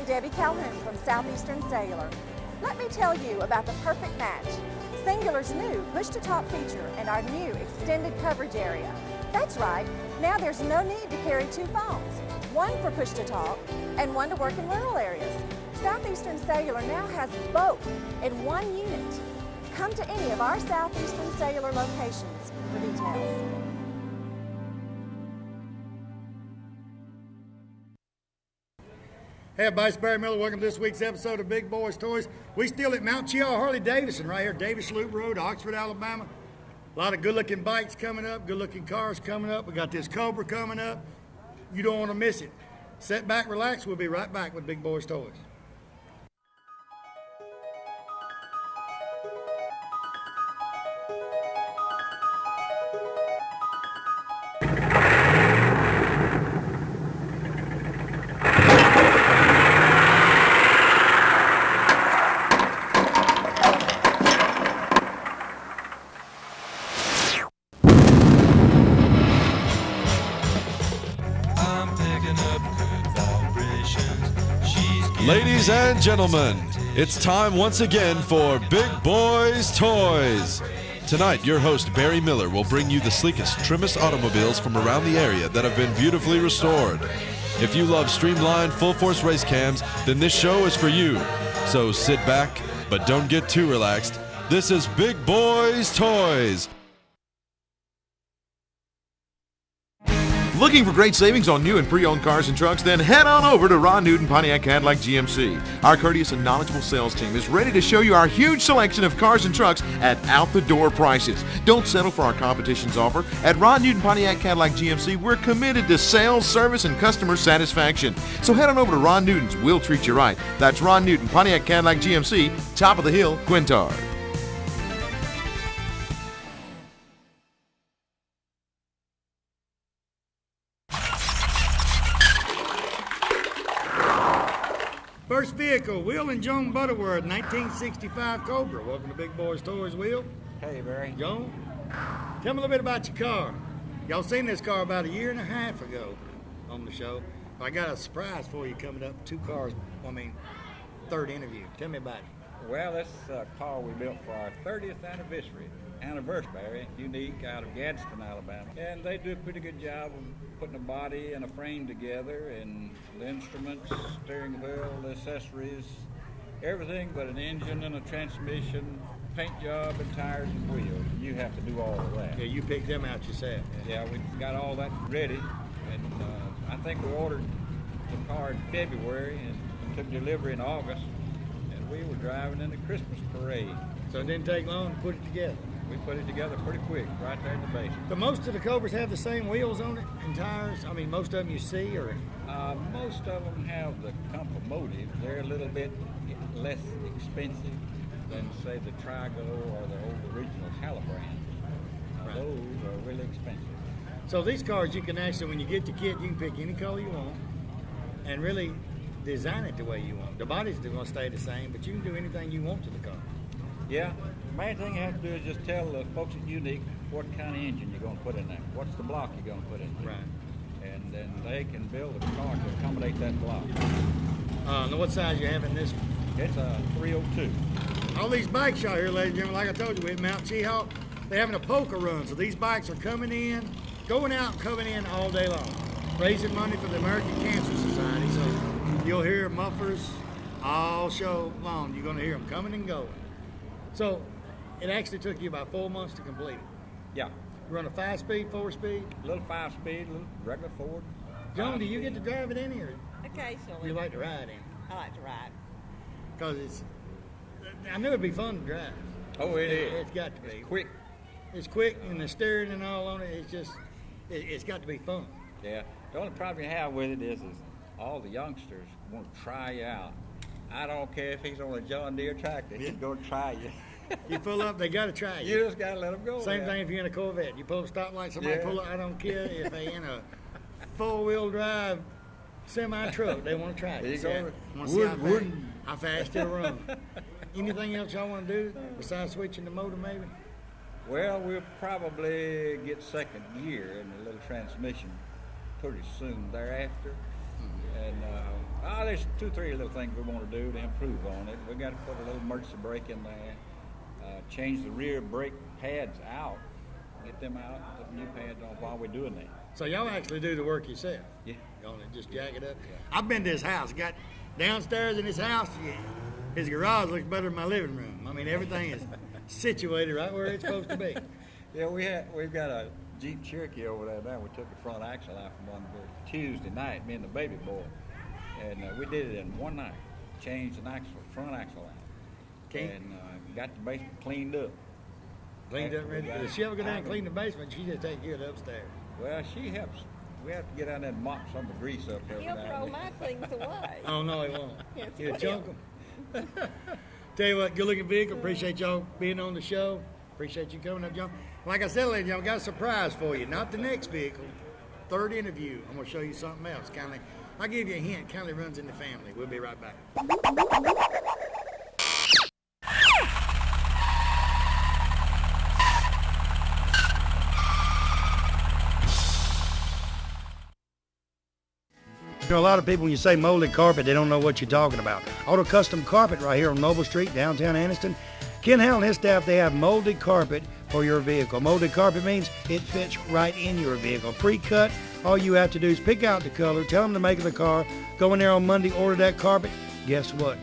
I'm Debbie Calhoun from Southeastern Cellular. Let me tell you about the perfect match. Singular's new push-to-talk feature and our new extended coverage area. That's right, now there's no need to carry two phones, one for push-to-talk and one to work in rural areas. Southeastern Cellular now has both in one unit. Come to any of our Southeastern Cellular locations for details. Hey everybody, it's Barry Miller. Welcome to this week's episode of Big Boys Toys. We still at Mount Cheaha Harley-Davidson right here, Davis Loop Road, Oxford, Alabama. A lot of good-looking bikes coming up, good-looking cars coming up. We got this Cobra coming up. You don't want to miss it. Sit back, relax. We'll be right back with Big Boys Toys. Ladies and gentlemen, it's time once again for Big Boys Toys. Tonight, your host Barry Miller will bring you the sleekest, trimmest automobiles from around the area that have been beautifully restored. If you love streamlined, full-force race cams, then this show is for you. So sit back, but don't get too relaxed. This is Big Boys Toys. Looking for great savings on new and pre-owned cars and trucks? Then head on over to Ron Newton Pontiac Cadillac GMC. Our courteous and knowledgeable sales team is ready to show you our huge selection of cars and trucks at out-the-door prices. Don't settle for our competition's offer. At Ron Newton Pontiac Cadillac GMC, we're committed to sales, service, and customer satisfaction. So head on over to Ron Newton's. We'll treat you right. That's Ron Newton Pontiac Cadillac GMC, top of the hill, Quintard. First vehicle, Will and Joan Butterworth, 1965 Cobra. Welcome to Big Boys Toys, Will. Hey, Barry. Joan, tell me a little bit about your car. Y'all seen this car about a year and a half ago on the show. I got a surprise for you coming up. Third interview. Tell me about it. Well, this car we built for our 30th anniversary, unique, out of Gadsden, Alabama. And they do a pretty good job of putting a body and a frame together, and the instruments, steering wheel, the accessories, everything but an engine and a transmission, paint job and tires and wheels. And you have to do all of that. Yeah, you picked them out yourself. Yeah, we got all that ready, and I think we ordered the car in February and took delivery in August, and we were driving in the Christmas parade. So it didn't take long to put it together. We put it together pretty quick, right there in the basement. So most of the Cobras have the same wheels on it and tires? Most of them you see, or? Most of them have the Compomotive. They're a little bit less expensive than, say, the Trigo or the old original Halibrands. Right. Those are really expensive. So these cars, you can actually, when you get the kit, you can pick any color you want and really design it the way you want. The body's going to stay the same, but you can do anything you want to the car. Yeah, the main thing you have to do is just tell the folks at Unique what kind of engine you're going to put in there. What's the block you're going to put in there. Right. And then they can build a car to accommodate that block. Now what size you have in this one? It's a 302. All these bikes out here, ladies and gentlemen, like I told you, we're at Mount Cheaha. They're having a polka run, so these bikes are coming in, going out and coming in all day long, raising money for the American Cancer Society. So you'll hear mufflers all show long. You're going to hear them coming and going. So it actually took you about 4 months to complete it. Yeah. You run a 5-speed, 4-speed? A little 5-speed, a little regular Ford. Joan, do you get to drive it in here? Occasionally. You like to ride in? I like to ride. Because I knew it'd be fun to drive. Oh, it is. It's got to be. It's quick. It's quick, and the steering and all on it, it's just, it's got to be fun. Yeah. The only problem you have with it is all the youngsters want to try you out. I don't care if he's on a John Deere tractor. He's going to try you. You pull up, they got to try you. You just got to let them go. Same thing if you're in a Corvette. You pull a stoplight, somebody Yeah. pull up. I don't care if they in a 4-wheel drive semi-truck. They want to try you. There you go. Want to see how fast it'll run. Anything else y'all want to do besides switching the motor maybe? Well, we'll probably get second gear in the little transmission pretty soon thereafter. And There's 2-3 little things we want to do to improve on it. We got to put a little emergency brake in there, change the rear brake pads out, get them out, put new pads on while we're doing that. So y'all actually do the work yourself? Yeah. Y'all just jack it up? Yeah. I've been to his house. Got downstairs in his house, his garage looks better than my living room. I mean, everything is situated right where it's supposed to be. Yeah, we've got a Jeep Cherokee over there now. We took the front axle out from under there Tuesday night, me and the baby boy. And we did it in one night. Changed the front axle out. And got the basement cleaned up. Cleaned up, ready. Does she ever go down and clean the basement? She just take care of it upstairs. Well, she helps. We have to get out there and mop some of the grease up there. He'll throw my things away. Oh, no, he won't. Yes, He'll he chunk them. Tell you what, good looking vehicle. Appreciate y'all being on the show. Appreciate you coming up, John. Like I said, ladies and gentlemen, got a surprise for you. Not the next vehicle. Third interview. I'm going to show you something else. I'll give you a hint. Kind of runs in the family. We'll be right back. You know, a lot of people, when you say molded carpet, they don't know what you're talking about. Auto Custom Carpet right here on Noble Street, downtown Anniston. Ken Howell and his staff, they have molded carpet for your vehicle. Molded carpet means it fits right in your vehicle. Pre-cut, all you have to do is pick out the color, tell them the make of the car, go in there on Monday, order that carpet. Guess what?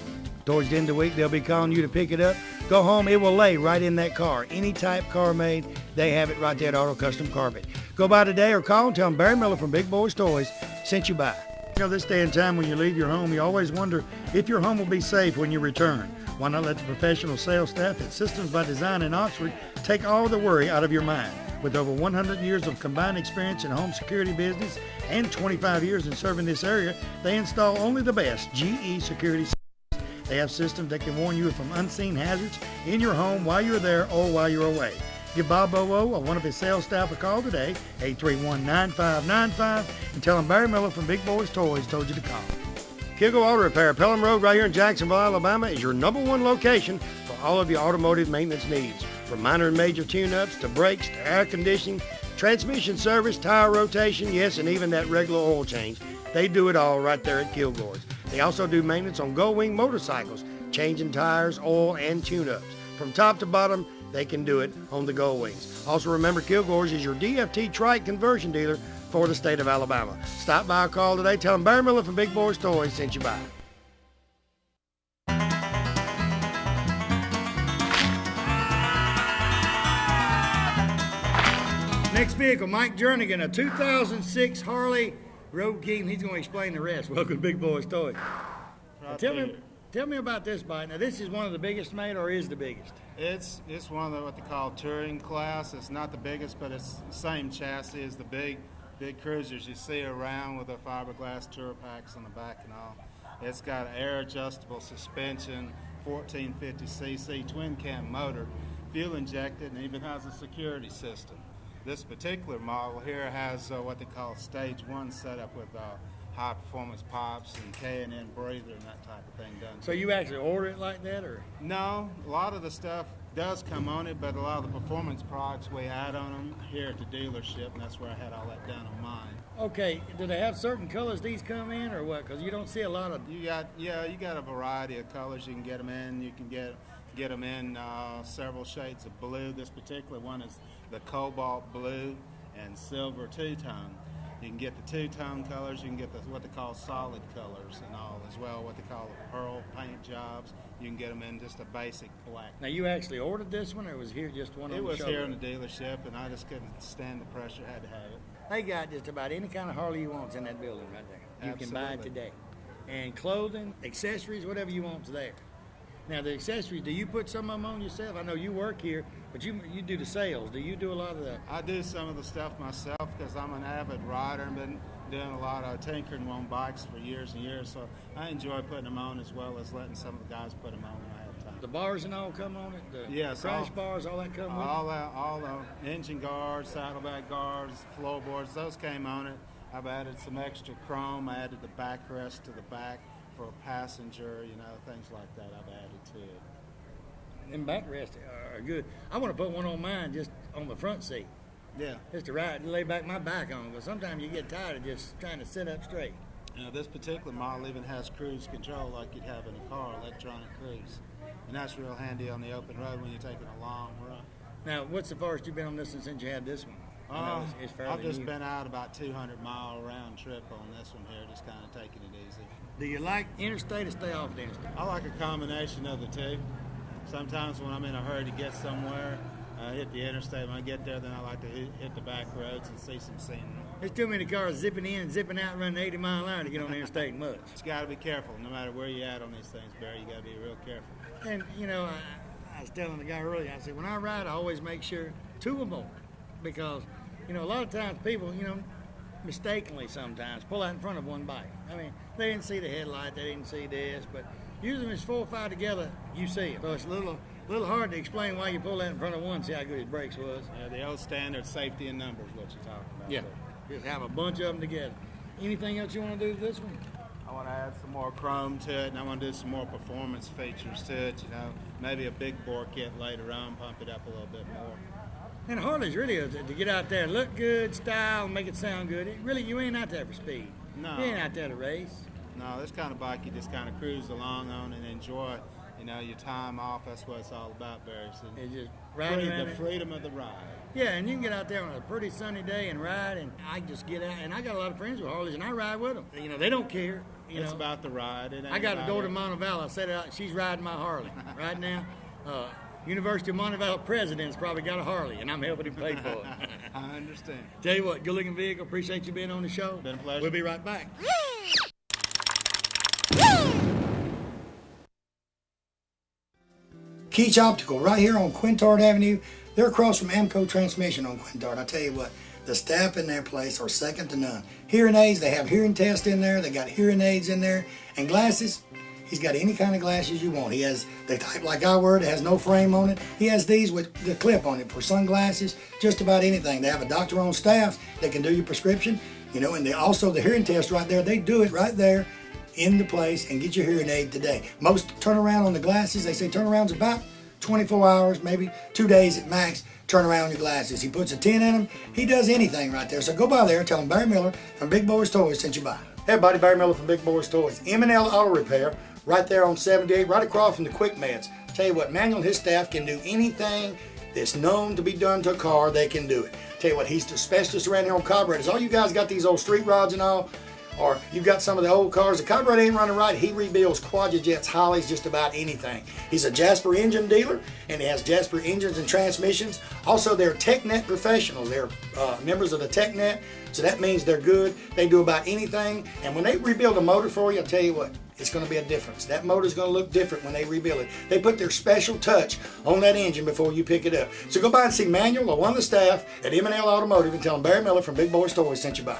Towards the end of the week, they'll be calling you to pick it up. Go home, it will lay right in that car. Any type car made, they have it right there at Auto Custom Carpet. Go by today or call and tell them Barry Miller from Big Boyz Toys sent you by. You know, this day and time when you leave your home, you always wonder if your home will be safe when you return. Why not let the professional sales staff at Systems by Design in Oxford take all the worry out of your mind? With over 100 years of combined experience in home security business and 25 years in serving this area, they install only the best GE security systems. They have systems that can warn you from unseen hazards in your home while you're there or while you're away. Give Bob Bowo or one of his sales staff a call today, 831-9595, and tell him Barry Miller from Big Boyz Toys told you to call. Kilgo Auto Repair, Pelham Road right here in Jacksonville, Alabama is your #1 location for all of your automotive maintenance needs. From minor and major tune-ups to brakes to air conditioning, transmission service, tire rotation, yes, and even that regular oil change. They do it all right there at Kilgore's. They also do maintenance on Gold Wing motorcycles, changing tires, oil, and tune-ups. From top to bottom, they can do it on the Gold Wings. Also remember, Kilgore's is your DFT trike conversion dealer for the state of Alabama. Stop by or call today. Tell them Barry Miller from Big Boyz Toys sent you by. Next vehicle, Mike Jernigan, a 2006 Harley Road King. He's going to explain the rest. Welcome to Big Boyz Toys. Tell me about this bike. Now, this is one of the biggest made, or is the biggest? It's one of what they call touring class. It's not the biggest, but it's the same chassis as the big cruisers you see around with the fiberglass tour packs on the back and all. It's got air adjustable suspension, 1450cc twin cam motor, fuel injected, and even has a security system. This particular model here has what they call stage 1 setup with high performance pipes and K&N breather and that type of thing done. So you actually order it like that, or? No, a lot of the stuff does come on it, but a lot of the performance products we add on them here at the dealership, and that's where I had all that done on mine. Okay, do they have certain colors these come in, or what? Because you don't see a lot of. You got a variety of colors you can get them in. You can get them in several shades of blue. This particular one is the cobalt blue and silver two-tone. You can get the two-tone colors. You can get what they call solid colors and all as well, what they call pearl paint jobs. You can get them in just a basic black. Now, you actually ordered this one, or was here just one on the show? It was here in the dealership, and I just couldn't stand the pressure. Had to have it. They got just about any kind of Harley you want in that building right there. You Absolutely. can buy it today. And clothing, accessories, whatever you want's there. Now, the accessories, do you put some of them on yourself? I know you work here, but you do the sales. Do you do a lot of the... I do some of the stuff myself because I'm an avid rider and been doing a lot of tinkering on bikes for years and years, so I enjoy putting them on as well as letting some of the guys put them on when I have time. The bars and all come on it? Yes, crash bars, all that come with it? All the engine guards, saddlebag guards, floorboards, those came on it. I've added some extra chrome. I added the backrest to the back for a passenger, things like that I've added to it. Them backrests are good. I want to put one on mine just on the front seat. Yeah. Just to lay back my back on, because sometimes you get tired of just trying to sit up straight. This particular model even has cruise control like you'd have in a car, electronic cruise. And that's real handy on the open road when you're taking a long run. Now, what's the farthest you've been on this one since you had this one? I know it's fairly I've just new. been out about 200-mile round trip on this one here, just kind of taking it easy. Do you like interstate or stay off the interstate? I like a combination of the two. Sometimes when I'm in a hurry to get somewhere, I hit the interstate. When I get there, then I like to hit the back roads and see some scenery. There's too many cars zipping in and zipping out running 80 mile an hour to get on the interstate much. You got to be careful. No matter where you're at on these things, Barry, you got to be real careful. And, you know, I was telling the guy earlier, I said, when I ride, I always make sure two or more. Because, you know, a lot of times people, you know, mistakenly sometimes pull out in front of one bike. I mean, they didn't see the headlight, they didn't see this, but usually when it's 4 or 5 together, you see it. So it's a little hard to explain why you pull out in front of one, see how good his brakes was. Yeah, the old standard safety in numbers, what you're talking about. Yeah, just have a bunch of them together. Anything else you want to do to this one? I want to add some more chrome to it, and I want to do some more performance features to it, you know, maybe a big bore kit later on, pump it up a little bit more. And Harley's really to get out there and look good, style, make it sound good. You ain't out there for speed. No. You ain't out there to race. No, this kind of bike you just kind of cruise along on and enjoy, you know, your time off. That's what it's all about, Barry. So It's just riding around the it. freedom of the ride. Yeah, and you can get out there on a pretty sunny day and ride, and I just get out, and I got a lot of friends with Harleys, and I ride with them. You know, they don't care. It's about the ride. It ain't I got a about daughter it. in Montevallo. I said she's riding my Harley right now. University of Montevallo president's probably got a Harley, and I'm helping him pay for it. I understand. Tell you what, good-looking vehicle. Appreciate you being on the show. Been a pleasure. We'll be right back. Keach Optical, right here on Quintard Avenue. They're across from Amco Transmission on Quintard. I tell you what, the staff in their place are second to none. Hearing aids, they have hearing tests in there. They got hearing aids in there. And glasses, he's got any kind of glasses you want. He has the type like I wear, it has no frame on it. He has these with the clip on it for sunglasses, just about anything. They have a doctor on staff that can do your prescription, you know, and they also the hearing test right there, they do it right there in the place and get your hearing aid today. Most turnaround on the glasses, they say turnaround's about 24 hours, maybe 2 days at max, turn around your glasses. He puts a 10 in them. He does anything right there. So go by there and tell him Barry Miller from Big Boyz Toyz sent you by. Hey everybody, Barry Miller from Big Boyz Toyz. M&L Auto Repair, right there on 78, right across from the Quick Meds. Tell you what, Manuel and his staff can do anything that's known to be done to a car, they can do it. Tell you what, he's the specialist around here on carburetors. All you guys got these old street rods and all, or you've got some of the old cars, the carburetor ain't running right, he rebuilds Quadrajets, Holleys, just about anything. He's a Jasper engine dealer, and he has Jasper engines and transmissions. Also, they're TechNet professionals. They're members of the TechNet, so that means they're good. They do about anything, and when they rebuild a motor for you, I'll tell you what, it's going to be a difference. That motor's going to look different when they rebuild it. They put their special touch on that engine before you pick it up. So go by and see Manuel or one of the staff at M&L Automotive and tell them Barry Miller from Big Boyz Toyz sent you by.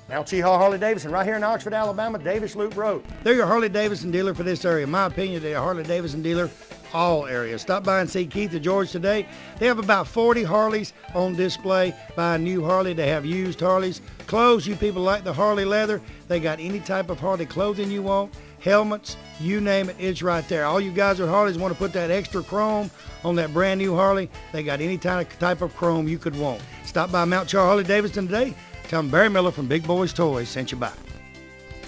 Now, Cheehaw Harley-Davidson, right here in Oxford, Alabama, Davis Loop Road. They're your Harley-Davidson dealer for this area. In my opinion, they're a Harley-Davidson dealer all areas. Stop by and see Keith or George today. They have about 40 Harleys on display. Buy a new Harley. They have used Harleys. Clothes, you people like the Harley leather. They got any type of Harley clothing you want. Helmets, you name it, it's right there. All you guys with Harleys want to put that extra chrome on that brand new Harley. They got any type of chrome you could want. Stop by Mount Char Harley-Davidson today. Tell them Barry Miller from Big Boyz Toyz sent you by.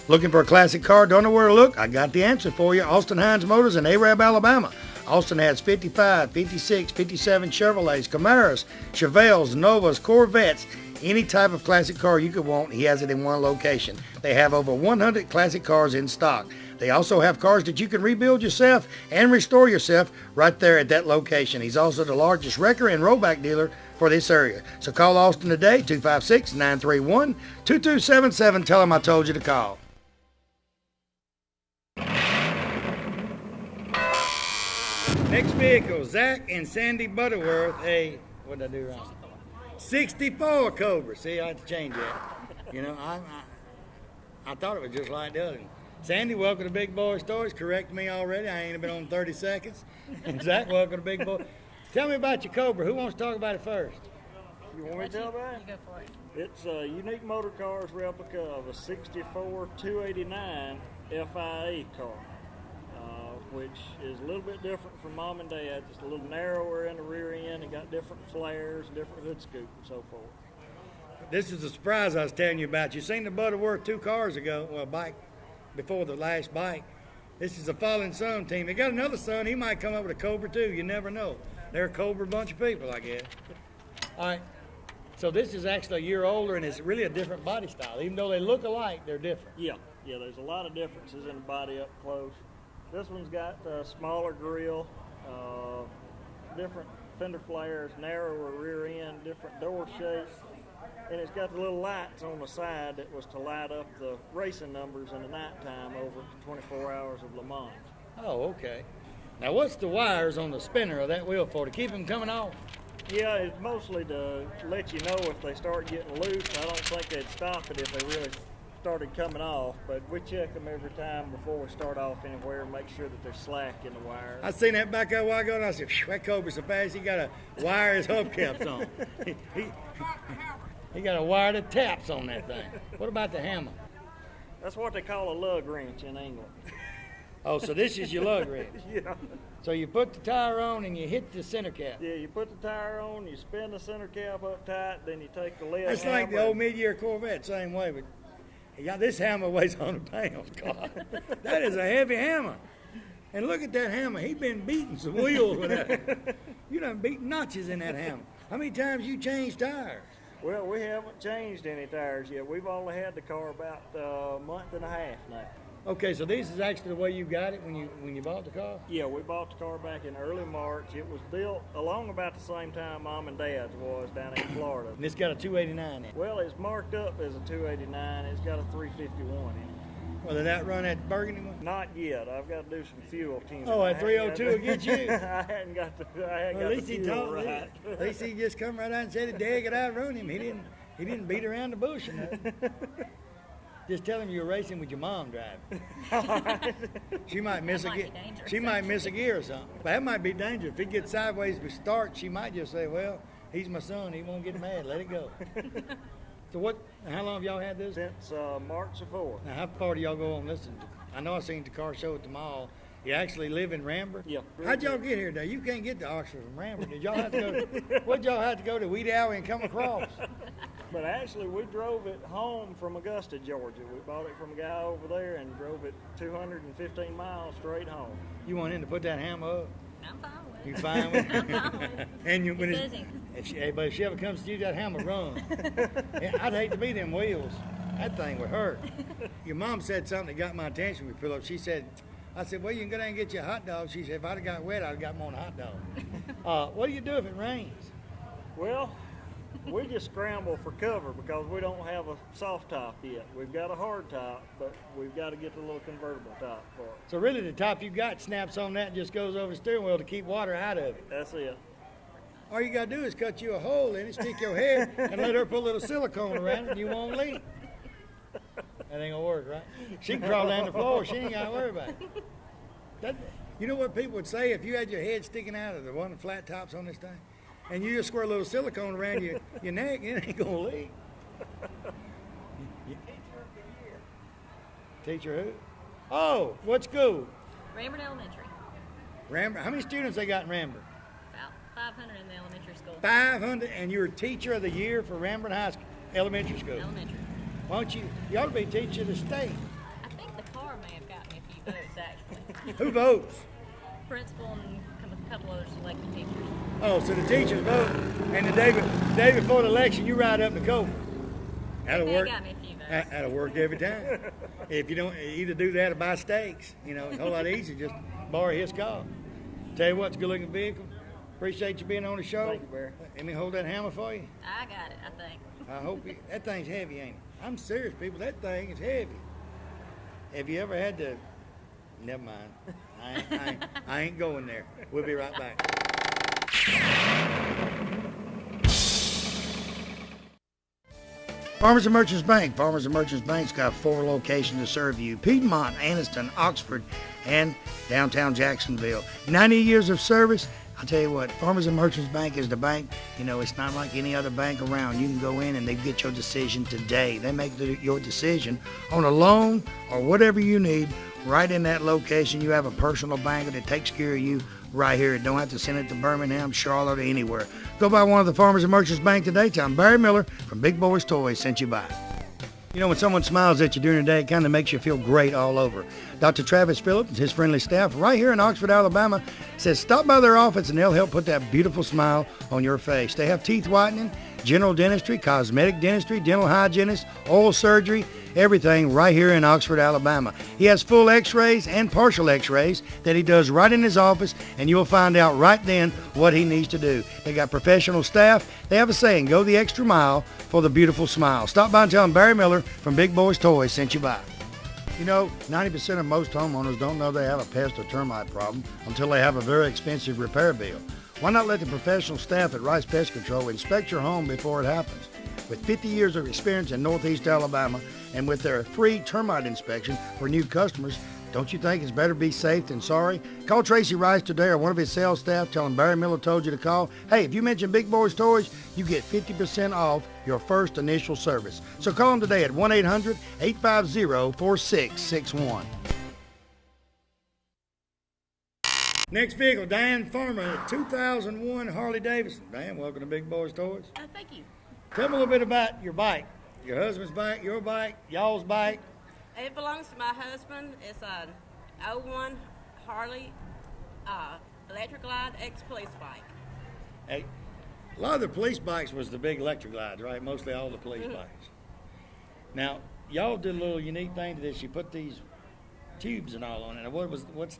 Looking for a classic car? Don't know where to look? I got the answer for you. Austin Hines Motors in Arab, Alabama. Austin has 55, 56, 57 Chevrolets, Camaros, Chevelles, Novas, Corvettes, any type of classic car you could want, he has it in one location. They have over 100 classic cars in stock. They also have cars that you can rebuild yourself and restore yourself right there at that location. He's also the largest wrecker and rollback dealer for this area. So call Austin today, 256-931-2277. Tell him I told you to call. Next vehicle, Zach and Sandy Butterworth, what did I do wrong? 64 Cobra. See, I had to change that. You know, I thought it was just like the other one. Sandy, welcome to Big Boyz Toyz. Correct me already. I ain't been on 30 seconds. And Zach, welcome to Big Boy. Tell me about your Cobra. Who wants to talk about it first? You want me to tell about it? You go for it. It's a unique motor car's replica of a 64 289 FIA car, which is a little bit different from Mom and Dad. It's a little narrower in the rear end. It got different flares, different hood scoop, and so forth. This is the surprise I was telling you about. You seen the Butterworth 2 cars ago, well, bike, before the last bike. This is a Fallen Sun team. They got another son. He might come up with a Cobra too. You never know. They're a Cobra bunch of people, I guess. All right. So this is actually a year older, and it's really a different body style. Even though they look alike, they're different. Yeah, there's a lot of differences in the body up close. This one's got a smaller grille, different fender flares, narrower rear end, different door shapes, and it's got the little lights on the side that was to light up the racing numbers in the nighttime over 24 hours of Le Mans. Oh, okay. Now, what's the wires on the spinner of that wheel for? To keep them coming off? Yeah, it's mostly to let you know if they start getting loose. I don't think they'd stop it if they really started coming off, but we check them every time before we start off anywhere and make sure that there's slack in the wire. I seen that back there a while ago, and I said, that Cobra's so fast, he got to wire his hubcaps on. He got a wire that taps on that thing. What about the hammer? That's what they call a lug wrench in England. Oh, so this is your lug wrench. Yeah. So you put the tire on and you hit the center cap. Yeah, you put the tire on, you spin the center cap up tight, then you take the lead That's like the old mid-year Corvette, same way. But yeah, this hammer weighs 100 pounds. God, that is a heavy hammer. And look at that hammer. He's been beating some wheels with that. You done beaten notches in that hammer. How many times you changed tires? Well, we haven't changed any tires yet. We've only had the car about a month and a half now. Okay, so this is actually the way you got it when you bought the car? Yeah, we bought the car back in early March. It was built along about the same time Mom and Dad's was down in Florida. And it's got a 289 in it. Well, it's marked up as a 289. It's got a 351 in it. Well, did that run that burgundy one? Not yet. I've got to do some fuel tuning. Oh, a 302 will get you? I hadn't got the fuel right. At least he just come right out and said it, Dag it, I run him. He didn't beat around the bush or nothing. Just tell him you're racing with your mom driving. She might miss a gear. She might miss a gear or something. But that might be dangerous. If he gets sideways to start, she might just say, well, he's my son. He won't get mad. Let it go. So how long have y'all had this? Since March the 4th. Now, how far do y'all go on this? I know I seen the car show at the mall. You actually live in Rambert? Yeah. How'd y'all get here, though? You can't get to Oxford from Rambert. Did y'all have to go what'd y'all have to go to Wheat Alley and come across? But actually, we drove it home from Augusta, Georgia. We bought it from a guy over there and drove it 215 miles straight home. You want him to put that hammer up? I'm fine with it. You fine with it? I'm fine with it. And if she ever comes to you, that hammer run. I'd hate to be them wheels. That thing would hurt. Your mom said something that got my attention when we pulled up. I said, well, you can go down and get you a hot dog. She said, if I'd have got wet, I'd have got more than a hot dog. What do you do if it rains? Well, we just scramble for cover because we don't have a soft top yet. We've got a hard top, but we've got to get the little convertible top for it. So really the top you got snaps on that and just goes over the steering wheel to keep water out of it. That's it. All you got to do is cut you a hole in it, stick your head, and let her put a little silicone around it, and you won't leak. That ain't gonna work, right? She can crawl down the floor. She ain't gotta worry about it. You know what people would say if you had your head sticking out of the one of the flat tops on this thing, and you just squirt a little silicone around your neck, it ain't gonna leak. Teacher who? Oh, what school? Rambert Elementary. Rambert. How many students they got in Rambert? About 500 in the elementary school. 500, and you're teacher of the year for Rambert High School, elementary school. Elementary. Why don't you ought to be teacher of the state. I think the car may have gotten me a few votes, actually. Who votes? Principal and a couple other selected teachers. Oh, so the teachers vote, and the day before the election, you ride up to Cobra. That'll work. Got me a few votes. That'll work every time. If you don't either do that or buy steaks, it's a whole lot easier. Just borrow his car. Tell you what, it's a good-looking vehicle. Appreciate you being on the show. Thank you, Barry. Let me hold that hammer for you. I got it, I think. I hope that thing's heavy, ain't it? I'm serious, people. That thing is heavy. Have you ever had to? Never mind. I ain't going there. We'll be right back. Farmers and Merchants Bank. Farmers and Merchants Bank's got 4 locations to serve you: Piedmont, Anniston, Oxford, and downtown Jacksonville. 90 years of service. I'll tell you what, Farmers and Merchants Bank is the bank. It's not like any other bank around. You can go in and they get your decision today. They make your decision on a loan or whatever you need right in that location. You have a personal banker that takes care of you right here. Don't have to send it to Birmingham, Charlotte, or anywhere. Go by one of the Farmers and Merchants Bank today. Tell them Barry Miller from Big Boyz Toys sent you by. You know, when someone smiles at you during the day, it kind of makes you feel great all over. Dr. Travis Phillips and his friendly staff right here in Oxford, Alabama, says stop by their office and they'll help put that beautiful smile on your face. They have teeth whitening, general dentistry, cosmetic dentistry, dental hygienist, oral surgery, everything right here in Oxford, Alabama. He has full x-rays and partial x-rays that he does right in his office, and you'll find out right then what he needs to do. They got professional staff. They have a saying, go the extra mile for the beautiful smile. Stop by and tell him Barry Miller from Big Boyz Toys sent you by. You know, 90% of most homeowners don't know they have a pest or termite problem until they have a very expensive repair bill. Why not let the professional staff at Rice Pest Control inspect your home before it happens? With 50 years of experience in Northeast Alabama and with their free termite inspection for new customers, don't you think it's better be safe than sorry? Call Tracy Rice today or one of his sales staff. Tell him Barry Miller told you to call. Hey, if you mention Big Boyz Toys, you get 50% off your first initial service. So call them today at 1-800-850-4661. Next vehicle, Diane Farmer, 2001 Harley Davidson. Diane, welcome to Big Boyz Toys. Thank you. Tell me a little bit about your bike. Your husband's bike, your bike, y'all's bike. It belongs to my husband. It's an 01 Harley Electric Glide X-Police bike. Hey, a lot of the police bikes was the big electric glides, right? Mostly all the police bikes. Now, y'all did a little unique thing to this. You put these tubes and all on it. What's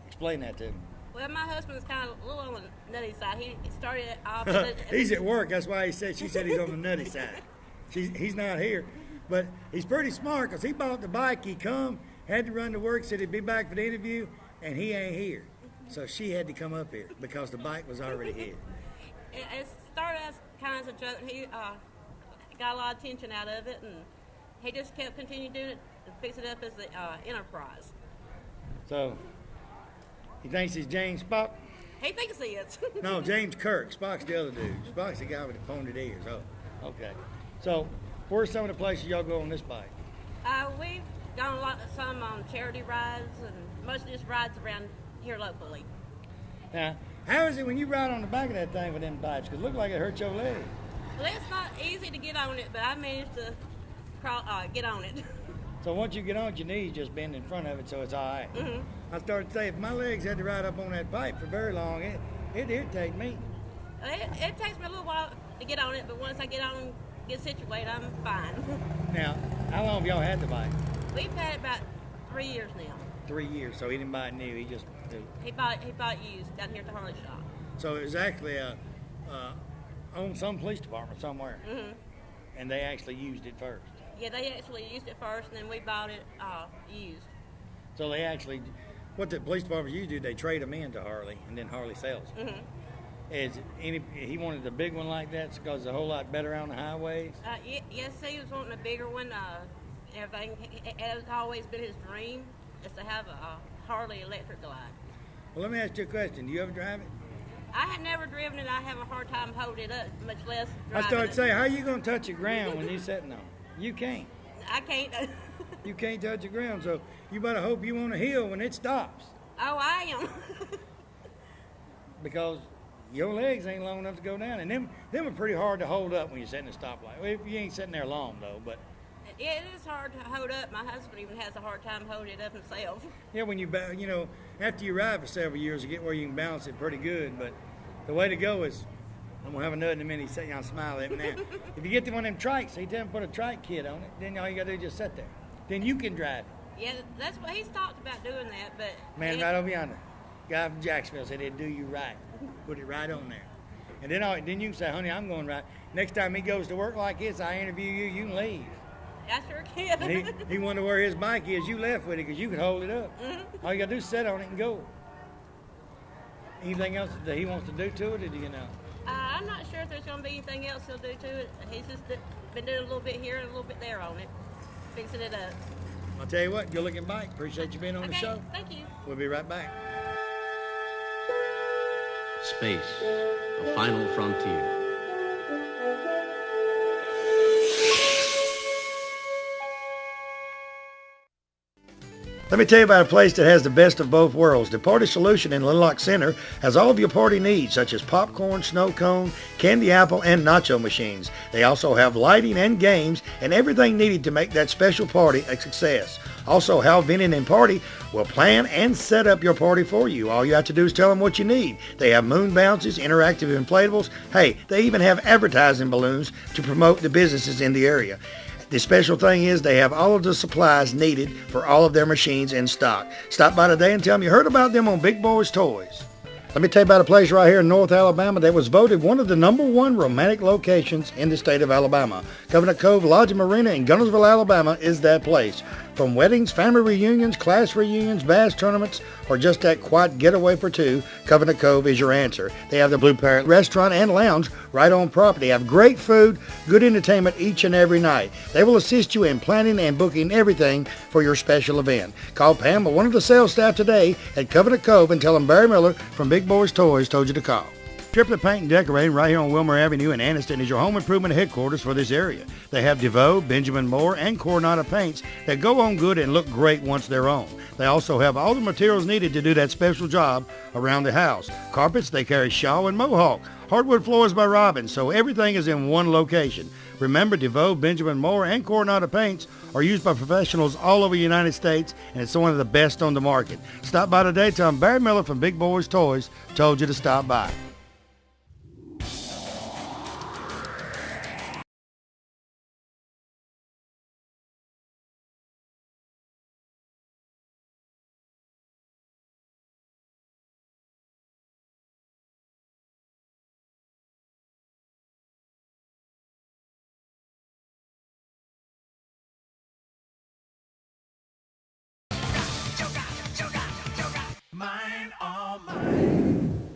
explain that to me. Well, my husband's kind of a little on the nutty side. He started it off. He's at work. That's why she said he's on the nutty side. He's not here. But he's pretty smart because he bought the bike. He come, had to run to work, said he'd be back for the interview, and he ain't here. So she had to come up here because the bike was already here. It started as kind of a joke. He got a lot of attention out of it, and he just kept continuing doing it and fix it up as the enterprise. So he thinks he's James Spock? He thinks he is. No, James Kirk. Spock's the other dude. Spock's the guy with the pointed ears. Oh, okay. So where's some of the places y'all go on this bike? We've gone some on charity rides, and most of this rides around here locally. Now, how is it when you ride on the back of that thing with them bikes? Because it looks like it hurts your leg. Well, it's not easy to get on it, but I managed to get on it. So once you get on it, your knees just bend in front of it, so it's all right. Mm-hmm. I started to say, if my legs had to ride up on that bike for very long, it'd irritate me. It takes me a little while to get on it, but once I get on and get situated, I'm fine. Now, how long have y'all had the bike? We've had it about 3 years now. 3 years, so he didn't buy it new, he just... He bought used down here at the Harley shop. So it was actually owned some police department somewhere, Mm-hmm. and they actually used it first. Yeah, they actually used it first, and then we bought it used. So they actually, what the police department usually do, they trade them into Harley, and then Harley sells them. Mm-hmm. He wanted a big one like that because it's a whole lot better on the highways? Yes, he was wanting a bigger one. Everything. It has always been his dream is to have a Harley Electric Glide. Well, let me ask you a question. Do you ever drive it? I had never driven it. I have a hard time holding it up, much less driving I started it. to say, how are you going to touch the ground when you're sitting on it? You can't. I can't. You can't touch the ground, so you better hope you on a hill when it stops. Oh, I am. Because your legs ain't long enough to go down, and them are pretty hard to hold up when you're sitting at a stoplight. Well, you ain't sitting there long, though, but... Yeah, it is hard to hold up. My husband even has a hard time holding it up himself. Yeah, when after you ride for several years, you get where you can balance it pretty good, but the way to go is... I'm going to have a nut in a minute. Sit down and smile at me now. If you get to one of them trikes, he tell them put a trike kit on it. Then all you got to do is just sit there. Then you can drive it. Yeah, that's what he's talked about doing that, but... Man, right over yonder. Guy from Jacksonville said he'd do you right. Put it right on there. And then you can say, honey, I'm going right. Next time he goes to work like this, I interview you, you can leave. I sure can. And he wonder where his bike is. You left with it because you could hold it up. Mm-hmm. All you got to do is sit on it and go. Anything else that he wants to do to it, or do you know? I'm not sure if there's going to be anything else he'll do to it. He's just been doing a little bit here and a little bit there on it, fixing it up. I'll tell you what, good looking bike. Appreciate you being on the show. Thank you. We'll be right back. Space, the final frontier. Let Let me tell you about a place that has the best of both worlds. The Party Solution in Little Rock Center has all of your party needs, such as popcorn, snow cone, candy apple, and nacho machines. They also have lighting and games and everything needed to make that special party a success. Also, Hal Venning and Party will plan and set up your party for you. All you have to do is tell them what you need. They have moon bounces, interactive inflatables. Hey, they even have advertising balloons to promote the businesses in the area. The special thing is they have all of the supplies needed for all of their machines in stock. Stop by today and tell them you heard about them on Big Boyz Toys. Let me tell you about a place right here in North Alabama that was voted one of the #1 romantic locations in the state of Alabama. Covenant Cove Lodge and Marina in Gunnersville, Alabama is that place. From weddings, family reunions, class reunions, bass tournaments, or just that quiet getaway for two, Covenant Cove is your answer. They have the Blue Parrot restaurant and lounge right on property. They have great food, good entertainment each and every night. They will assist you in planning and booking everything for your special event. Call Pam or one of the sales staff today at Covenant Cove and tell them Barry Miller from Big Boyz Toys told you to call. Triplet Paint and Decorating right here on Wilmer Avenue in Anniston is your home improvement headquarters for this area. They have DeVoe, Benjamin Moore, and Coronado paints that go on good and look great once they're on. They also have all the materials needed to do that special job around the house. Carpets, they carry Shaw and Mohawk. Hardwood floors by Robbins, so everything is in one location. Remember, DeVoe, Benjamin Moore, and Coronado paints are used by professionals all over the United States, and it's one of the best on the market. Stop by today. Tell them Barry Miller from Big Boyz Toys told you to stop by. Mine, all mine.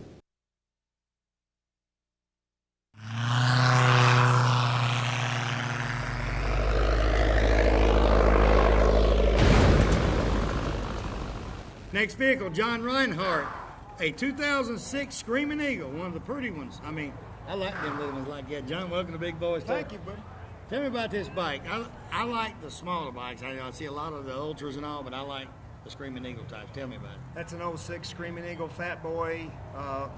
Next vehicle, John Reinhardt, a 2006 Screaming Eagle, one of the pretty ones. I mean, I like them little ones like that. John, welcome to Big Boyz. Thank you, buddy. Tell me about this bike. I like the smaller bikes. I see a lot of the Ultras and all, but I like the Screaming Eagle types. Tell me about it. That's an 06 Screaming Eagle Fat Boy.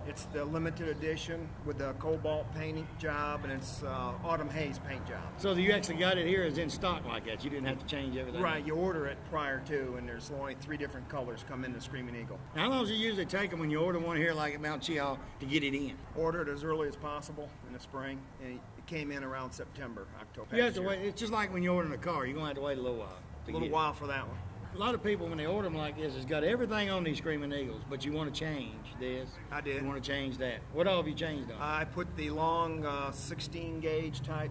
It's the limited edition with the cobalt paint job, and it's autumn haze paint job. So you actually got it here as in stock like that. You didn't have to change everything. Right, you order it prior to, and there's only 3 different colors come in the Screaming Eagle. How long does it usually take them when you order one here like at Mount Cheahaw to get it in? Order it as early as possible in the spring, and it came in around September, October. You have to wait. It's just like when you're ordering a car. You're going to have to wait a little while. A little while for that one. A lot of people, when they order them like this, has got everything on these Screaming Eagles, but you want to change this. I did. You want to change that. What all have you changed on? I put the long 16 gauge type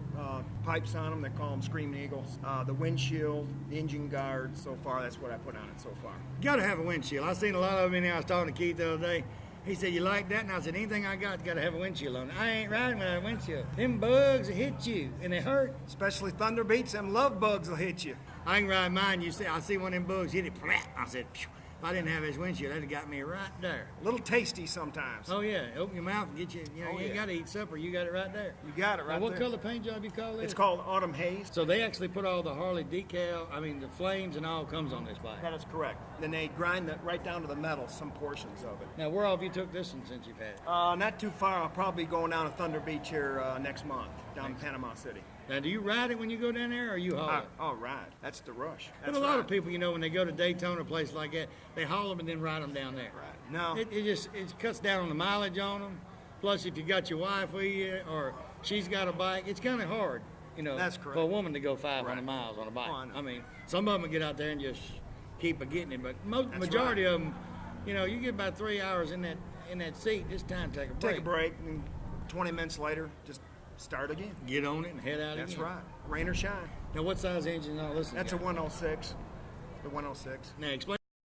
pipes on them. They call them Screaming Eagles. The windshield, the engine guard. So far, that's what I put on it so far. You got to have a windshield. I've seen a lot of them in there. I was talking to Keith the other day. He said, you like that? And I said, anything I got to have a windshield on it. I ain't riding without a windshield. Them bugs will hit you, and they hurt. Especially Thunder Beats, them love bugs will hit you. I can ride mine. You see, I see one of them bugs hit it. I said, phew. If I didn't have his windshield, that'd have got me right there. A little tasty sometimes. Oh, yeah. Open your mouth and get you, you ain't got to eat supper. You got it right there. You got it right now, there. What color paint job you call it? It's called Autumn Haze. So they actually put all the Harley decal, the flames and all comes on this bike. That is correct. Then they grind that right down to the metal, some portions of it. Now, where all have you took this one since you've had it? Not too far. I'll probably be going down to Thunder Beach here next month, down in Panama City. Now, do you ride it when you go down there, or you haul it? I'll ride. That's the rush. But a lot of people, when they go to Daytona, a place like that, they haul them and then ride them down there. Right. No. It cuts down on the mileage on them. Plus, if you got your wife with you, or she's got a bike, it's kind of hard, That's correct. for a woman to go 500 miles on a bike. Oh, I know. Some of them get out there and just keep getting it, but majority of them, you get about 3 hours in that seat. It's time to take a break. Take a break, and 20 minutes later, just start again. Get on it and head out That's again. right. Rain or shine. Now, what size engine and all this? That's a 106. The 106. Now, explain